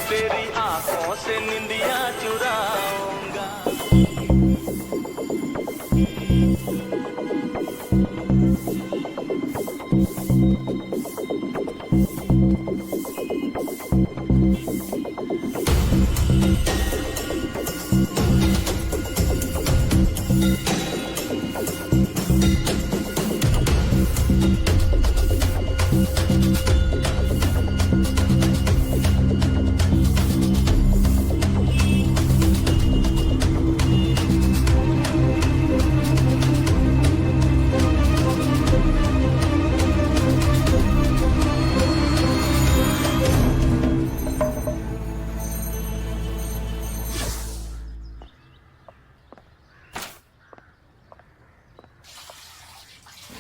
तेरी आंखों से निंदिया चुराऊंगा।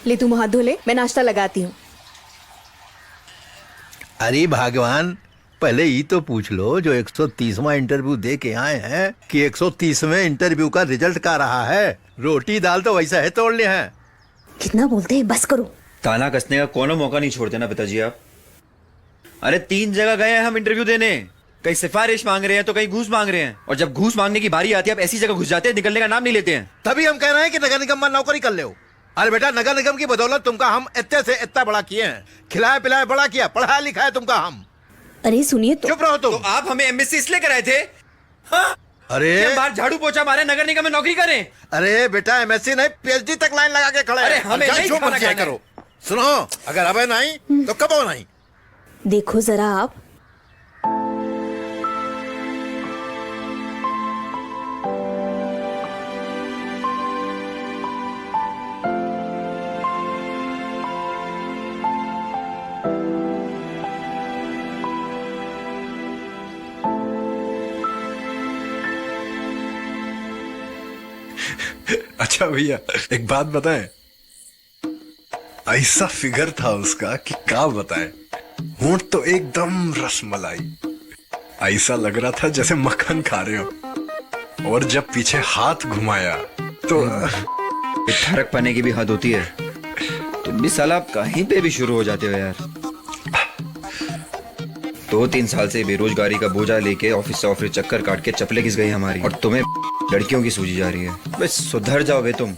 ले तुम हाथ धो ले, मैं नाश्ता लगाती हूँ। अरे भगवान, पहले ये तो पूछ लो जो 130वां इंटरव्यू दे के आए हैं कि 130वें इंटरव्यू का रिजल्ट क्या रहा है। रोटी दाल तो वैसा है तोड़ने हैं। कितना बोलते हैं, बस करो। ताना कसने का कोनो मौका नहीं छोड़ते ना पिताजी आप। अरे 3 जगह गए हैं हम इंटरव्यू देने, कहीं सिफारिश मांग रहे हैं तो कहीं घूस मांग रहे हैं, और जब घूस मांगने की बारी आती है आप ऐसी जगह घुस जाते हैं, निकलने का नाम नहीं लेते हैं। तभी हम कह रहे हैं कि नगर निगम में नौकरी कर ले। अरे बेटा, नगर निगम की बदौलत तुमका हम इतने से इतना बड़ा किए हैं, खिलाया पिलाया बड़ा किया, पढ़ाया लिखाया तुमका हम। अरे सुनिए तो। चुप रहो तुम। तो आप हमें एमएससी इसलिए कराए थे हाँ? अरे कि हम बाहर झाड़ू पोछा मारे, नगर निगम में नौकरी करें। अरे बेटा, एमएससी नहीं पीएचडी तक लाइन लगा के खड़े हैं। अरे हमें अच्छा, नहीं जो खाना मर्जी खाना है। करो। सुनो, अगर अब नहीं तो कब हो नहीं। देखो जरा आप। अच्छा भैया, एक बात बताएं, ऐसा फिगर था उसका कि क्या बताएं। होंठ तो एकदम रसमलाई, ऐसा लग रहा था जैसे मक्खन खा रहे हो। और जब पीछे हाथ घुमाया तो फर्क पाने की भी हद होती है। तुम भी साला कहीं पे भी शुरू हो जाते हो यार। 2-3 साल से बेरोजगारी का बोझा लेके ऑफिस से ऑफिस चक्कर काट के चप्पलें घिस गई हमारी, और तुम्हें लड़कियों की सूझी जा रही है। बस सुधर जाओ बे तुम।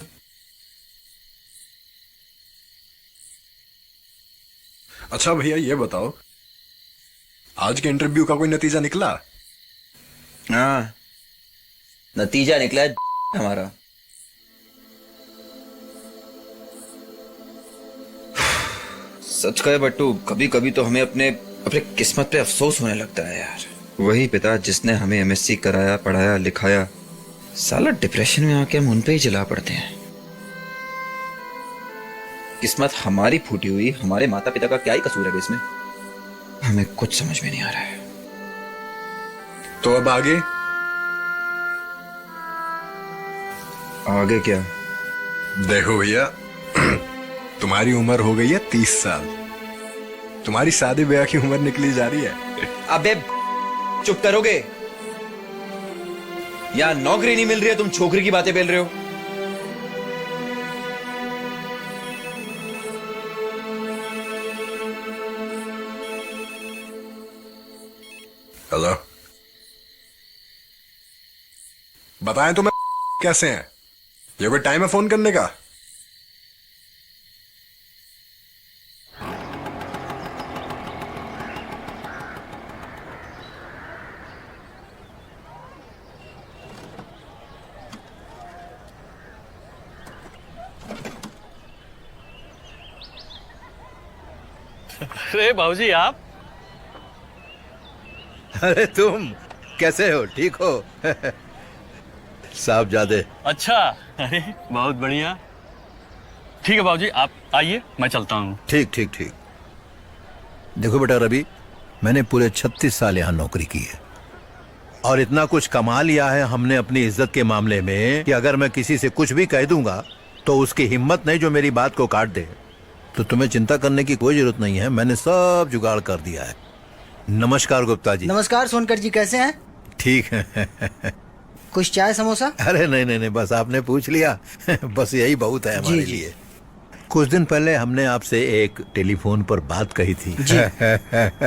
अच्छा भैया, ये बताओ, आज के इंटरव्यू का कोई नतीजा निकला? हाँ, नतीजा निकला है हमारा। सच कहे बट्टू, कभी कभी तो हमें अपने किस्मत पे अफसोस होने लगता है यार। वही पिता जिसने हमें एमएससी कराया, पढ़ाया, लिखाया, साला डिप्रेशन में आके हम उन पे ही जला पड़ते हैं। किस्मत हमारी फूटी हुई, हमारे माता पिता का क्या ही कसूर है इसमें? हमें कुछ समझ में नहीं आ रहा है। तो अब आगे? आगे क्या? देखो भैया, तुम्हारी उम्र हो गई है 30 साल, तुम्हारी शादी ब्याह की उम्र निकली जा रही है। अबे चुप करोगे? या नौकरी नहीं मिल रही है, तुम छोकरी की बातें बेल रहे हो। हेलो, बताएं तुम्हें कैसे हैं? ये कोई टाइम है फोन करने का? अरे बाबूजी आप। अरे तुम कैसे हो? ठीक हो? साहबजादे। अच्छा, अरे बहुत बढ़िया। ठीक है बाबूजी, आप आइए, मैं चलता हूँ। ठीक ठीक ठीक। देखो बेटा रवि, मैंने पूरे 36 साल यहाँ नौकरी की है और इतना कुछ कमा लिया है हमने अपनी इज्जत के मामले में कि अगर मैं किसी से कुछ भी कह दूंगा तो उसकी हिम्मत नहीं जो मेरी बात को काट दे। तो तुम्हें चिंता करने की कोई जरूरत नहीं है, मैंने सब जुगाड़ कर दिया है। नमस्कार गुप्ता जी। नमस्कार सोनकर जी, कैसे हैं? ठीक है। कुछ चाय समोसा? अरे नहीं नहीं नहीं, बस आपने पूछ लिया। बस यही बहुत है हमारे जी। लिए। कुछ दिन पहले हमने आपसे एक टेलीफोन पर बात कही थी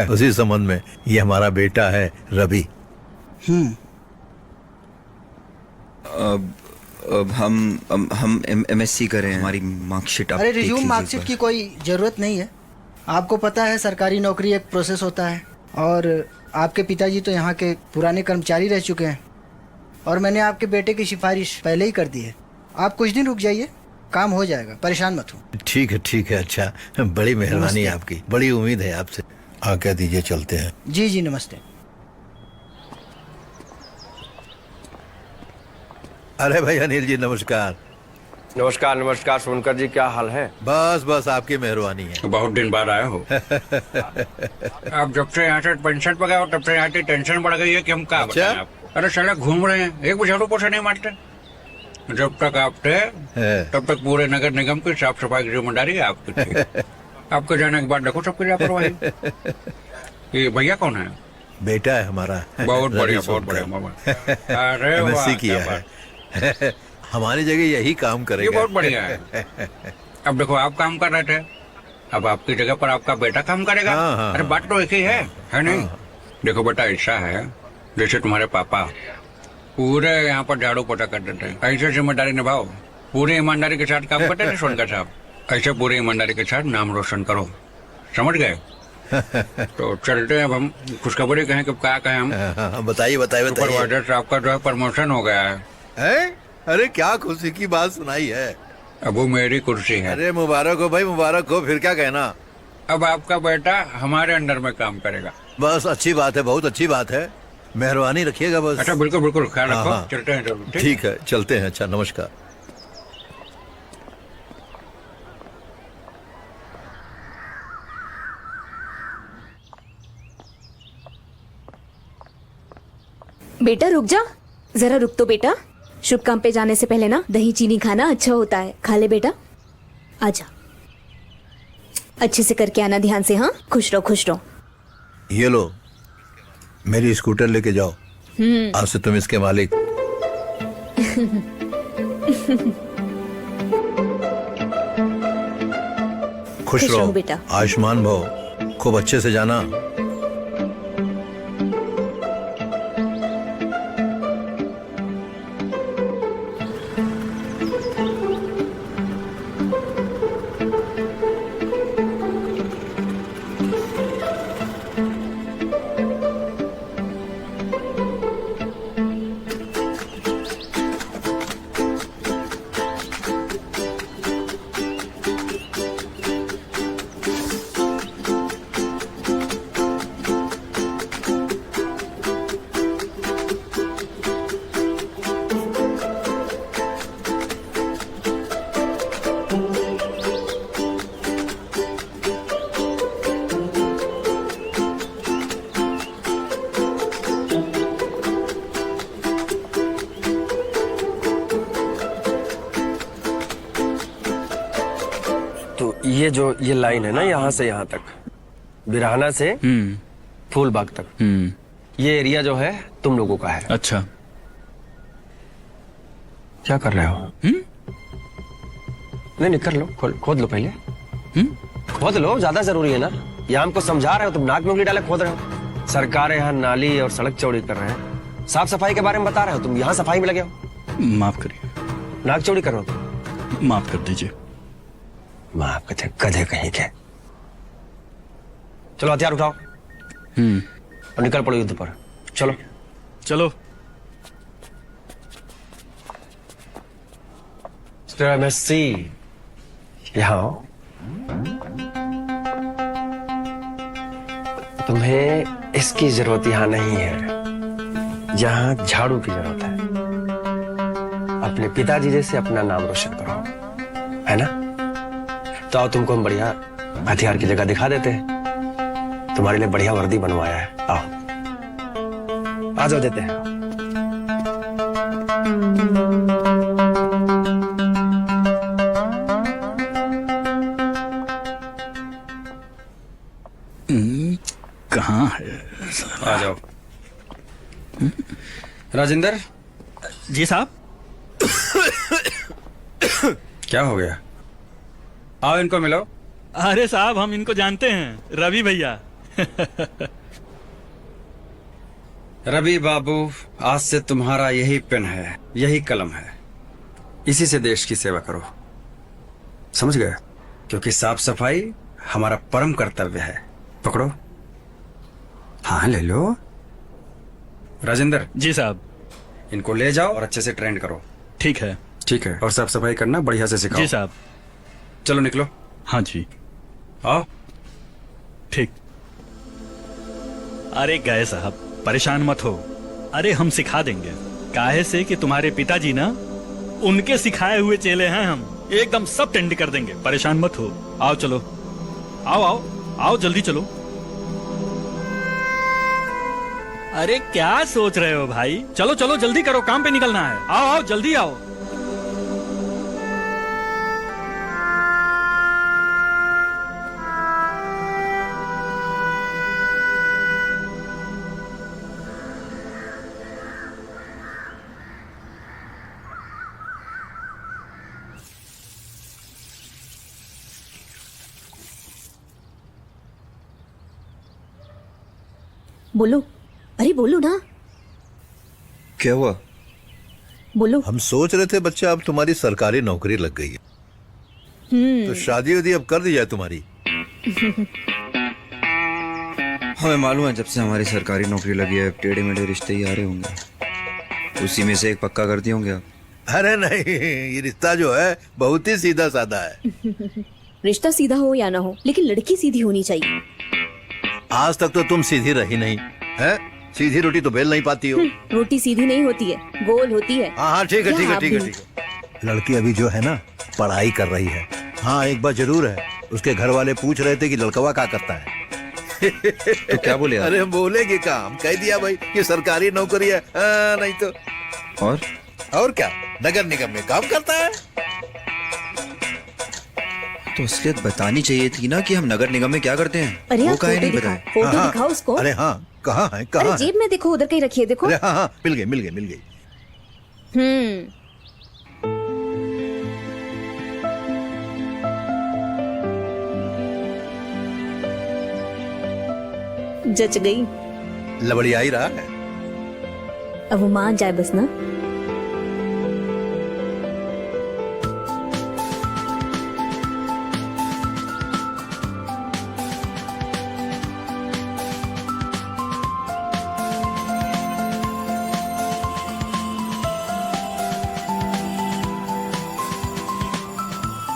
उसी संबंध में ये हमारा बेटा है रवि। अब हम एमएससी करें, हमारी मार्कशीट आप अरे देख रिज्यूम लीजिए मार्कशीट एक की कोई जरूरत नहीं है। आपको पता है सरकारी नौकरी एक प्रोसेस होता है, और आपके पिताजी तो यहाँ के पुराने कर्मचारी रह चुके हैं, और मैंने आपके बेटे की सिफारिश पहले ही कर दी है। आप कुछ दिन रुक जाइए, काम हो जाएगा, परेशान मत हो। ठीक है। अच्छा, बड़ी मेहरबानी है आपकी, बड़ी उम्मीद है आपसे। आज्ञा दीजिए, चलते हैं। जी जी नमस्ते। अरे भाई अनिल जी, नमस्कार। नमस्कार नमस्कार। सोनकर जी, क्या हाल है? बस आपकी मेहरबानी है। बहुत दिन बाद आए हो। अब जब से यहाँ से पेंशन पर गए हो तब से यहाँ की टेंशन बढ़ गई है कि हम क्या बताएं आपको। अरे साला घूम रहे हैं, एक भी झाड़ू पोछा नहीं मारते। जब तक आप थे तब तक पूरे नगर निगम की साफ सफाई की जिम्मेदारी आपकी थी। आपके जाने के बाद देखो सबकी लापरवाही। ये भैया कौन है? बेटा है हमारा। बहुत रवि बढ़िया, बहुत सोनकर। बढ़िया मामा। अरे वाह, MSc किया क्या है। हमारी जगह यही काम ये करेगा। बहुत बढ़िया है। अब देखो, आप काम कर रहे थे, अब आपकी जगह पर आपका बेटा काम करेगा। हाँ। अरे बात तो एक ही है नहीं? देखो बेटा, ऐसा है जैसे तुम्हारे पापा पूरे यहाँ पर झाड़ू पोछा करते थे, ऐसे जिम्मेदारी निभाओ, पूरी ईमानदारी के साथ काम करते थे सोनकर साहब। ऐसे पूरी ईमानदारी के साथ नाम रोशन करो, समझ गए? तो चलते हैं अब हम। खुशखबरी कहें कि क्या कहें हम? बताइए। सुपरवाइजर साहब का जो है प्रमोशन हो गया है। अरे क्या खुशी की बात सुनाई है। अब वो मेरी कुर्सी है। अरे मुबारक हो भाई, मुबारक हो। फिर क्या कहना। अब आपका बेटा हमारे अंडर में काम करेगा। बस अच्छी बात है, बहुत अच्छी बात है। मेहरबानी रखिएगा बस। अच्छा, बिल्कुल बिल्कुल, ख्याल रखो। हाँ। चलते हैं जरूर। ठीक है, चलते हैं। अच्छा, नमस्कार। बेटा रुक जा, जरा रुक तो बेटा। शुभ काम पे जाने से पहले ना दही चीनी खाना अच्छा होता है, खा ले बेटा। आजा, अच्छे से करके आना, ध्यान से। हाँ, खुश रहो। ये लो, मेरी स्कूटर लेके जाओ। आज से तुम इसके मालिक। खुश रहो बेटा। आयुष्मान भव। खूब अच्छे से जाना। ये लाइन है ना, यहाँ से यहाँ तक, बिराहना से फूल बाग तक, ये एरिया जो है तुम लोगों का है। अच्छा, क्या कर रहे हो? नहीं कर लो, खोद लो पहले। खोद लो, ज्यादा जरूरी है ना। यहाँ हमको समझा रहे हो, तुम नाक में उंगली डाले खोद रहे हो। सरकार यहाँ नाली और सड़क चौड़ी कर रहे हैं, साफ सफाई के बारे में बता रहे हो, तुम यहाँ सफाई में लगे हो। माफ करिए। नाक चौड़ी कर रहे हो तुम। माफ कर दीजिए। माफ करते, गधे कहीं के। चलो हथियार उठाओ और निकल पड़ो युद्ध पर। चलो। MSc, यहाँ आओ। तुम्हें इसकी जरूरत यहाँ नहीं है, यहाँ झाड़ू की जरूरत है। अपने पिताजी जैसे अपना नाम रोशन करो, है ना? तो आओ, तुमको हम बढ़िया हथियार की जगह दिखा देते हैं। तुम्हारे लिए बढ़िया वर्दी बनवाया है, आओ आ जाओ, देते हैं। कहाँ है? आ जाओ। राजेंद्र जी साहब। क्या हो गया? आओ इनको मिलो। अरे साहब हम इनको जानते हैं, रवि भैया। रवि बाबू, आज से तुम्हारा यही पेन है, यही कलम है, इसी से देश की सेवा करो, समझ गए? क्योंकि साफ सफाई हमारा परम कर्तव्य है। पकड़ो। हाँ ले लो। राजेंद्र जी साहब। इनको ले जाओ और अच्छे से ट्रेन करो। ठीक है। ठीक है, और साफ सफाई करना बढ़िया से सिखाओ। जी साहब। चलो निकलो। हाँ जी। आओ। ठीक। अरे गए साहब, परेशान मत हो। अरे हम सिखा देंगे, काहे से कि तुम्हारे पिताजी ना, उनके सिखाए हुए चेले हैं हम, एकदम सब टेंड कर देंगे, परेशान मत हो। आओ चलो, आओ आओ आओ, जल्दी चलो। अरे क्या सोच रहे हो भाई, चलो चलो जल्दी करो, काम पे निकलना है। आओ आओ जल्दी आओ। बोलो, अरे बोलो ना, क्या हुआ? बोलो। हम सोच रहे थे बच्चा अब तुम्हारी सरकारी नौकरी लग गई है, तो शादी वादी अब कर दी जाए तुम्हारी। हमें मालूम है जब से हमारी सरकारी नौकरी लगी है टेढ़े मेढ़े रिश्ते ही आ रहे होंगे, उसी में से एक पक्का कर दिए होंगे आप। अरे नहीं, ये रिश्ता जो है बहुत ही सीधा साधा है। रिश्ता सीधा हो या ना हो, लेकिन लड़की सीधी होनी चाहिए। आज तक तो तुम सीधी रही नहीं है, सीधी रोटी तो बेल नहीं पाती हो। रोटी सीधी नहीं होती है, गोल होती है। हाँ हाँ ठीक है क्या ठीक है आप ठीक है भी? ठीक है। लड़की अभी जो है ना, पढ़ाई कर रही है। हाँ एक बात जरूर है, उसके घर वाले पूछ रहे थे कि लड़कवा क्या करता है। तो क्या बोले आप? अरे बोलेगे काम, कह दिया भाई कि सरकारी नौकरी है। नहीं तो और क्या, नगर निगम में काम करता है। तो असलियत बतानी चाहिए थी ना कि हम नगर निगम में क्या करते हैं। अरे वो आप काहे फोटो नहीं दिखाओ, बताए? फोटो हाँ, दिखाओ उसको। अरे हाँ कहाँ है अरे कहाँ है? जेब में देखो, उधर कहीं रखिए, देखो। अरे हाँ हाँ मिल गई मिल गई मिल गई। जच गई। लबड़िया ही रहा है। अब वो मान जाए बस ना।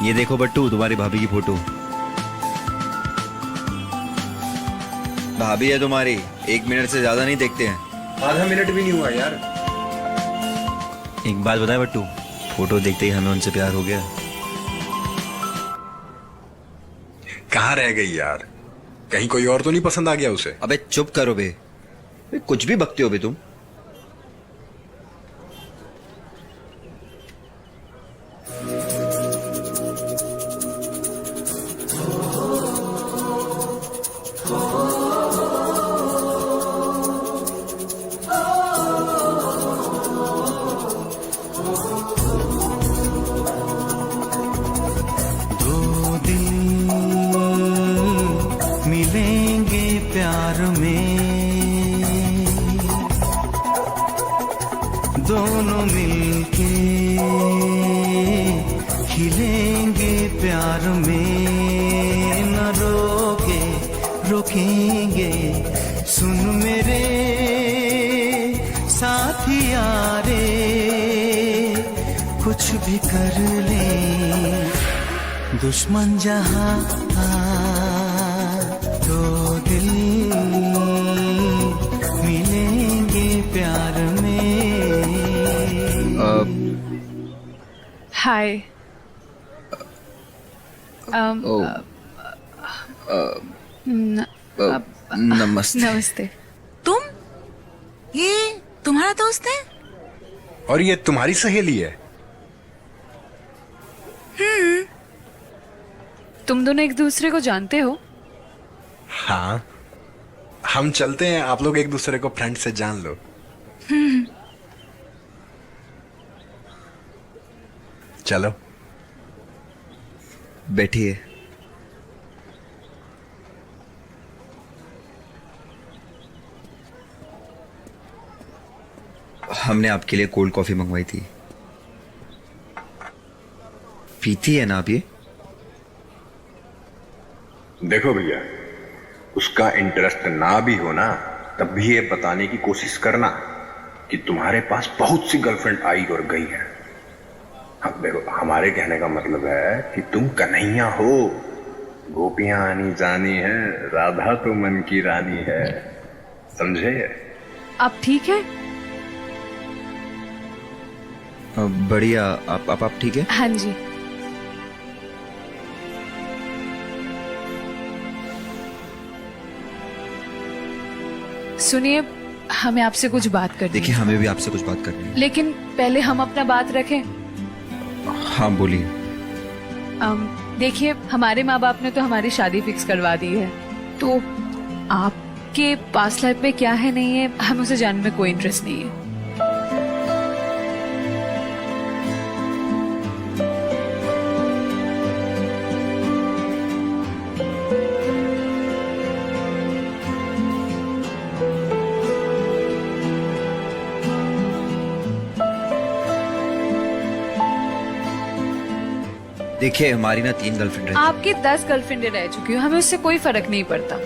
ये देखो बट्टू, तुम्हारी भाभी की फोटो। भाभी है तुम्हारी, 1 मिनट से ज्यादा नहीं देखते हैं। आधा मिनट भी नहीं हुआ यार। एक बात बताए बट्टू, फोटो देखते ही हमें उनसे प्यार हो गया। कहाँ रह गई यार, कहीं कोई और तो नहीं पसंद आ गया उसे? अबे चुप करो बे, कुछ भी बकते हो बे तुम। मिलेंगे प्यार में दोनों मिलके, खिलेंगे प्यार में, न रोके रोकेंगे। सुन मेरे साथिया रे, कुछ भी कर ले दुश्मन जहां तो दिल मिलेंगे प्यार में। हाय। नमस्ते। नमस्ते। तुम, ये तुम्हारा दोस्त है? और ये तुम्हारी सहेली है? तुम दोनों एक दूसरे को जानते हो? हाँ, हम चलते हैं, आप लोग एक दूसरे को फ्रेंड से जान लो। चलो। बैठिए। हमने आपके लिए कोल्ड कॉफी मंगवाई थी, पीती है ना आप ये? देखो भैया, उसका इंटरेस्ट ना भी हो ना, तब भी ये बताने की कोशिश करना कि तुम्हारे पास बहुत सी गर्लफ्रेंड आई और गई है। अब देखो, हमारे कहने का मतलब है कि तुम कन्हैया हो, गोपियां आनी जानी है, राधा तो मन की रानी है, समझे? आप ठीक है? बढ़िया। आप ठीक है? हाँ जी। सुनिए, हमें आपसे कुछ बात करनी देखिए, है। हमें भी आपसे कुछ बात करनी है। लेकिन पहले हम अपना बात रखें। हाँ बोलिए। देखिए, हमारे माँ बाप ने तो हमारी शादी फिक्स करवा दी है, तो आपके पास्ट लाइफ में क्या है नहीं है, हमें उसे जानने में कोई इंटरेस्ट नहीं है। देखिए, हमारी ना 3 गर्लफ्रेंड रही। आपकी 10 गर्लफ्रेंडें रह चुकी हो, हमें उससे कोई फर्क नहीं पड़ता।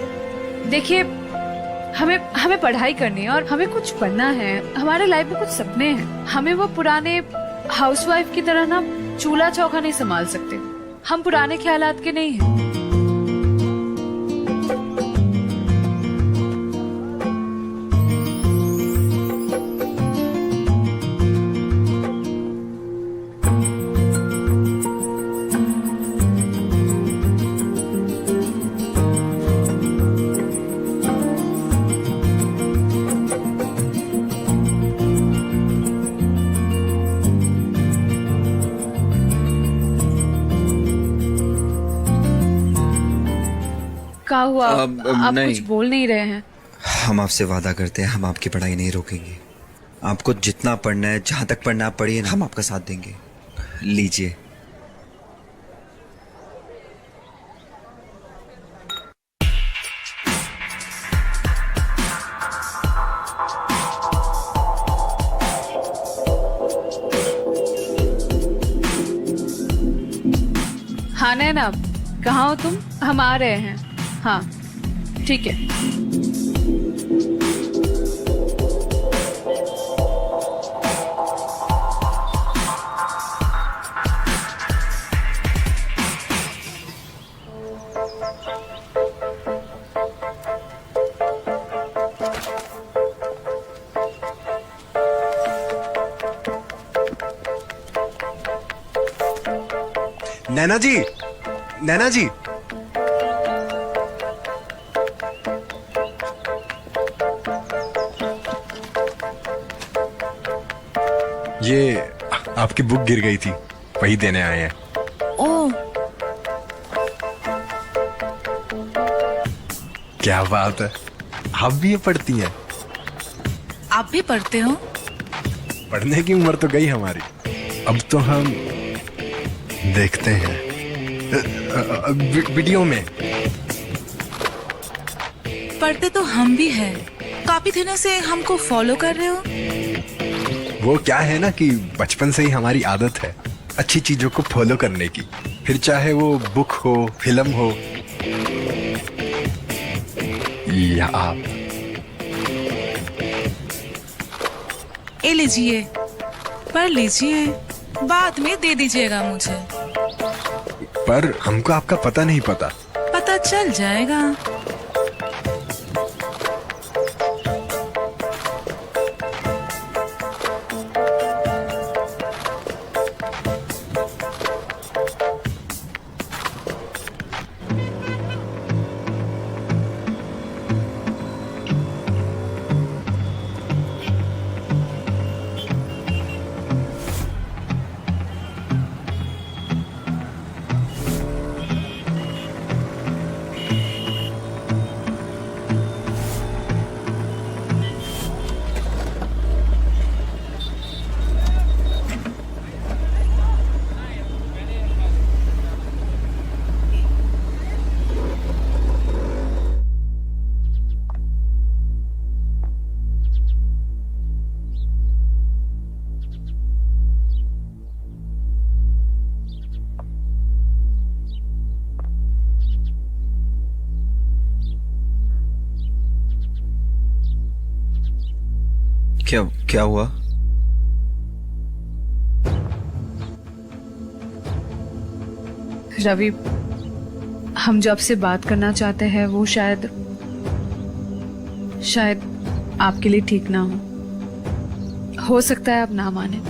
देखिए, हमें पढ़ाई करनी है और हमें कुछ बनना है, हमारे लाइफ में कुछ सपने हैं। हमें वो पुराने हाउसवाइफ की तरह ना चूल्हा चौका नहीं संभाल सकते। हम पुराने ख्यालात के नहीं हैं। क्या हुआ? आप नहीं। कुछ बोल नहीं रहे हैं। हम आपसे वादा करते हैं, हम आपकी पढ़ाई नहीं रोकेंगे। आपको जितना पढ़ना है, जहां तक पढ़ना है आप पढ़िए, हम आपका साथ देंगे। लीजिए। हाँ नैना, कहाँ हो तुम? हम आ रहे हैं। हाँ ठीक है। नैना जी, नैना जी, ये आपकी बुक गिर गई थी, वही देने आए हैं। ओह, क्या बात है, आप भी ये पढ़ती हैं? आप भी पढ़ते हो? पढ़ने की उम्र तो गई हमारी, अब तो हम देखते हैं वीडियो में। पढ़ते तो हम भी हैं। काफी दिनों से हमको फॉलो कर रहे हो। वो क्या है ना कि बचपन से ही हमारी आदत है अच्छी चीजों को फॉलो करने की, फिर चाहे वो बुक हो, फिल्म हो या आप। ए लीजिए, पढ़ लीजिए, बाद में दे दीजिएगा मुझे। पर हमको आपका पता नहीं पता। पता चल जाएगा। क्या क्या हुआ? रवि, हम जो आपसे बात करना चाहते हैं वो शायद आपके लिए ठीक ना हो सकता है आप ना माने,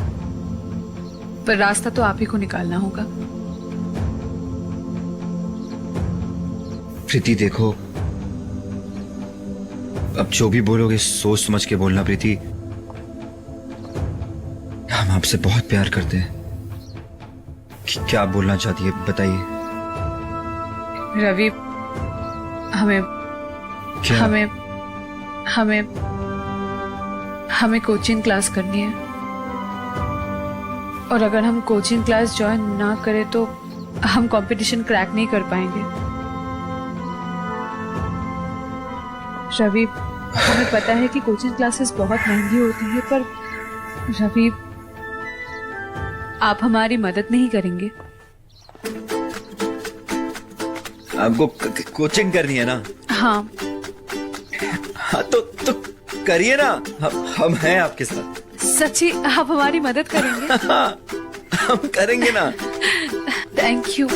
पर रास्ता तो आप ही को निकालना होगा। प्रीति देखो, अब जो भी बोलोगे सोच समझ के बोलना प्रीति। हम आपसे बहुत प्यार करते हैं। क्या बोलना चाहती है बताइए। रवि, हमें क्या? हमें कोचिंग क्लास करनी है, और अगर हम कोचिंग क्लास ज्वाइन ना करें तो हम कंपटीशन क्रैक नहीं कर पाएंगे। रवि, हमें पता है कि कोचिंग क्लासेस बहुत महंगी होती है, पर रवि आप हमारी मदद नहीं करेंगे? आपको कोचिंग करनी है ना? हाँ। हाँ तो करिए ना, हम हैं आपके साथ। सच्ची आप हमारी मदद करेंगे? हाँ, हम करेंगे ना। Thank you.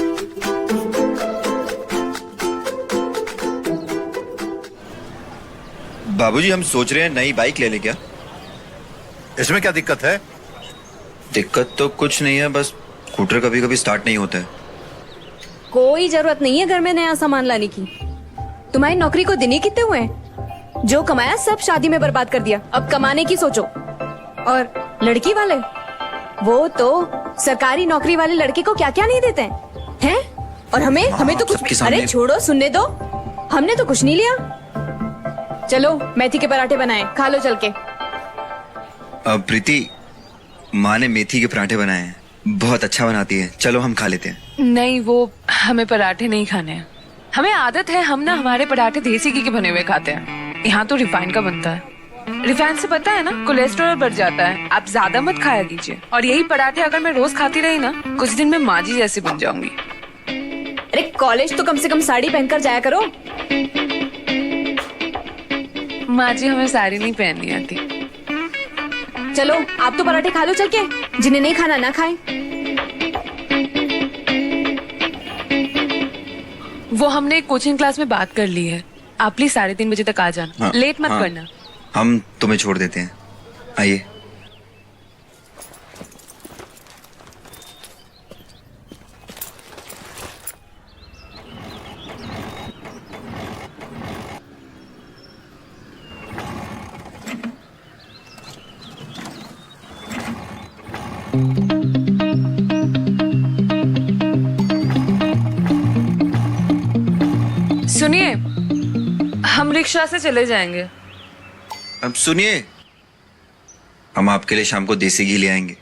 बाबूजी, हम सोच रहे हैं नई बाइक ले ले क्या? इसमें क्या दिक्कत है? दिक्कत तो कुछ नहीं है, बस स्कूटर कभी कभी स्टार्ट नहीं होता है। कोई जरूरत नहीं है घर में नया सामान लाने की। तुम्हारी नौकरी को दिन ही कितने हुए हैं? जो कमाया सब शादी में बर्बाद कर दिया, अब कमाने की सोचो। और लड़की वाले, वो तो सरकारी नौकरी वाले लड़के को क्या क्या नहीं देते हैं? और हमें तो कुछ, अरे छोड़ो, सुनने दो, हमने तो कुछ नहीं लिया। चलो मेथी के पराठे बनाए, खा लो चल के। प्रीति, माँ ने मेथी के पराठे बनाए हैं, बहुत अच्छा बनाती है, चलो हम खा लेते हैं। नहीं, वो हमें पराठे नहीं खाने हैं। हमें आदत है, हम ना हमारे पराठे देसी घी के बने हुए खाते हैं। यहाँ तो रिफाइंड का बनता है। रिफाइंड से पता है ना, कोलेस्ट्रॉल बढ़ जाता है। आप ज्यादा मत खाया कीजिए। और यही पराठे अगर मैं रोज खाती रही ना, कुछ दिन में माँ जी जैसी बन जाऊंगी। अरे कॉलेज तो कम से कम साड़ी पहनकर जाया करो। माँ जी, हमें साड़ी नहीं पहननी आती। चलो आप तो पराठे खा लो चल के, जिन्हें नहीं खाना ना खाएं। वो हमने कोचिंग क्लास में बात कर ली है। आप प्लीज 3:30 बजे तक आ जाना। हाँ, लेट मत हाँ, करना। हम तुम्हें छोड़ देते हैं, आइए। सुनिए, हम रिक्शा से चले जाएंगे। अब सुनिए, हम आपके लिए शाम को देसी घी ले आएंगे।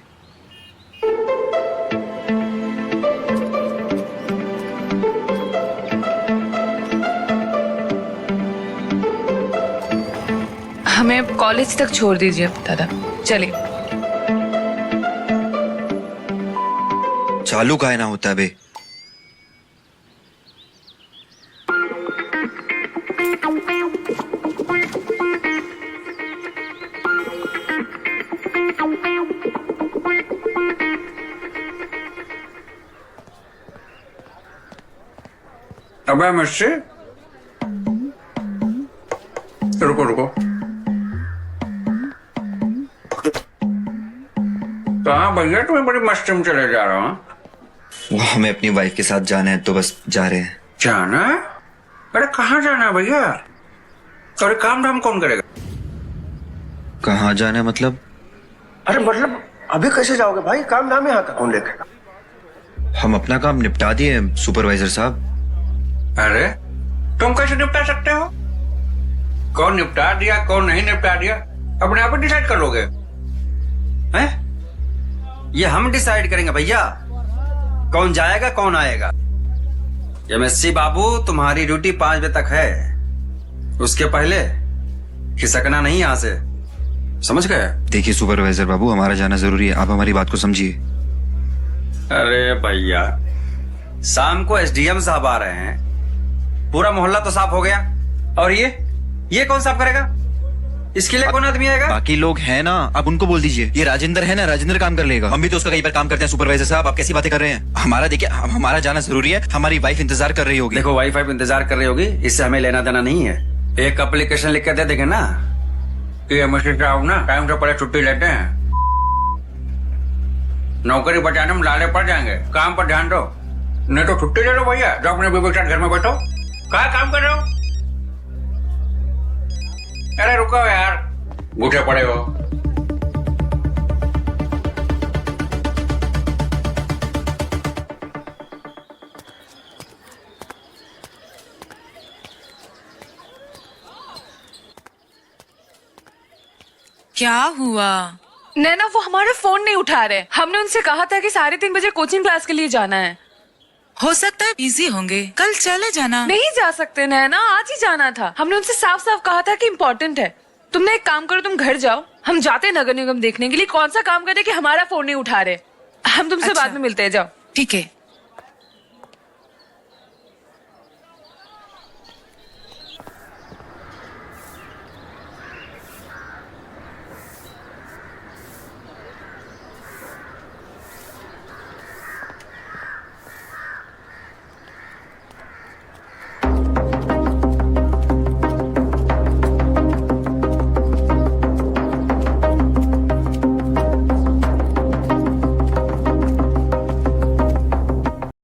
हमें कॉलेज तक छोड़ दीजिए दादा, चलिए। चालू काहे ना होता है बे? अबे मिस्ट्री, रुको। कहाँ भैया, तुम्हें बड़ी मस्ती में चले जा रहा हूँ? वो हमें अपनी वाइफ के साथ जाना है, तो बस जा रहे हैं। जाना है? अरे कहाँ जाना है भैया? अरे काम धाम कौन करेगा? कहाँ जाना है मतलब? अरे मतलब अभी कैसे जाओगे भाई? काम धाम यहाँ का कौन देखेगा? हम अपना काम निपटा दिए सुपरवाइजर साहब। अरे तुम कैसे निपटा सकते हो? कौन निपटा दिया कौन नहीं निपटा दिया अपने आप ही डिसाइड कर लोगे हैं? ये हम डिसाइड करेंगे भैया, कौन जाएगा कौन आएगा। एमएससी बाबू, तुम्हारी ड्यूटी 5 बजे तक है, उसके पहले खिसकना नहीं यहाँ से, समझ गए? देखिए सुपरवाइजर बाबू, हमारा जाना जरूरी है, आप हमारी बात को समझिए। अरे भैया, शाम को एसडीएम साहब आ रहे हैं, पूरा मोहल्ला तो साफ हो गया, और ये कौन साफ करेगा? इसके लिए कौन आदमी आएगा? बाकी लोग हैं ना, आप उनको बोल दीजिए। ये राजेंद्र है ना, राजेंद्र काम कर लेगा। हम भी तो उसका कहीं पर काम करते हैं सुपरवाइजर साहब। आप कैसी बातें कर रहे हैं? हमारा देखिए, हमारा जाना जरूरी है। हमारी वाइफ इंतजार कर रही होगी। देखो वाईफाई पे इंतजार कर रही होगी, इससे हमें लेना देना नहीं है। एक एप्लीकेशन लिख के दे देंगे ना कि एमएससी साहब ना टाइम से पहले छुट्टी लेते हैं, नौकरी बचाने में लाले पड़ जाएंगे, काम पर ध्यान दो। नहीं तो छुट्टी ले लो भैया, जो अपने बीवी के साथ घर में बैठो। कहाँ काम कर रहे हो? अरे रुको यार, उठे पड़े हो। क्या हुआ? नैना वो हमारा फोन नहीं उठा रहे। हमने उनसे कहा था कि 3:30 बजे कोचिंग क्लास के लिए जाना है। हो सकता है बिजी होंगे, कल चले जाना। नहीं जा सकते नैना, आज ही जाना था। हमने उनसे साफ साफ कहा था कि इम्पोर्टेंट है। तुमने एक काम करो, तुम घर जाओ, हम जाते हैं नगर निगम देखने के लिए। कौन सा काम करे कि हमारा फोन नहीं उठा रहे। हम तुमसे अच्छा। बाद में मिलते हैं, जाओ। ठीक है।